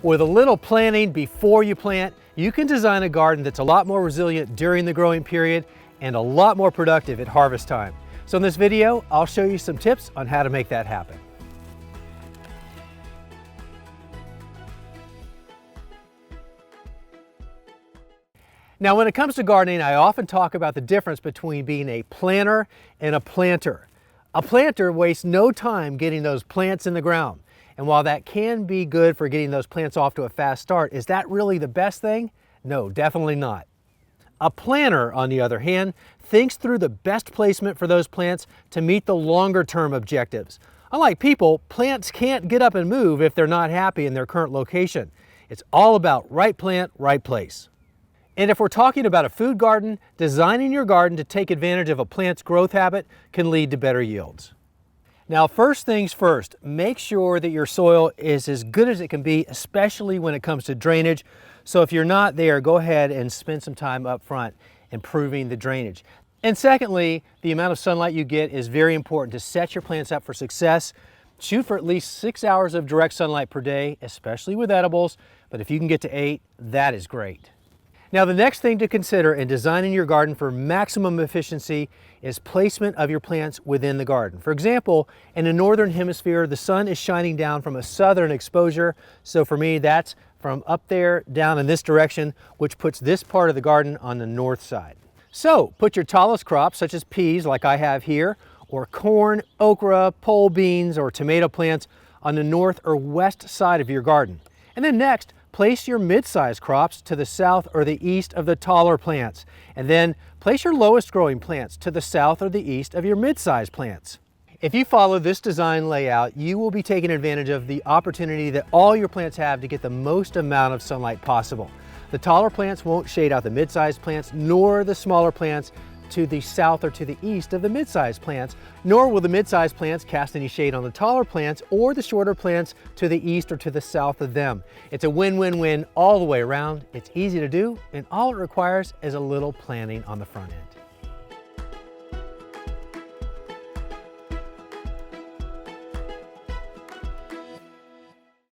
With a little planning before you plant, you can design a garden that's a lot more resilient during the growing period and a lot more productive at harvest time. So in this video, I'll show you some tips on how to make that happen. Now, when it comes to gardening, I often talk about the difference between being a planter and a planter. A planter wastes no time getting those plants in the ground. And while that can be good for getting those plants off to a fast start, is that really the best thing? No, definitely not. A planter, on the other hand, thinks through the best placement for those plants to meet the longer term objectives. Unlike people, plants can't get up and move if they're not happy in their current location. It's all about right plant, right place. And if we're talking about a food garden, designing your garden to take advantage of a plant's growth habit can lead to better yields. Now, first things first, make sure that your soil is as good as it can be, especially when it comes to drainage. So if you're not there, go ahead and spend some time up front improving the drainage. And secondly, the amount of sunlight you get is very important to set your plants up for success. Shoot for at least 6 hours of direct sunlight per day, especially with edibles, but if you can get to 8, that is great. Now, the next thing to consider in designing your garden for maximum efficiency is placement of your plants within the garden. For example, in the northern hemisphere, the sun is shining down from a southern exposure. So for me, that's from up there down in this direction, which puts this part of the garden on the north side. So put your tallest crops, such as peas like I have here, or corn, okra, pole beans, or tomato plants on the north or west side of your garden. And then next, place your mid-sized crops to the south or the east of the taller plants. And then place your lowest growing plants to the south or the east of your mid-sized plants. If you follow this design layout, you will be taking advantage of the opportunity that all your plants have to get the most amount of sunlight possible. The taller plants won't shade out the mid-sized plants, nor the smaller plants to the south or to the east of the mid-sized plants, nor will the mid-sized plants cast any shade on the taller plants or the shorter plants to the east or to the south of them. It's a win-win-win all the way around. It's easy to do, and all it requires is a little planning on the front end.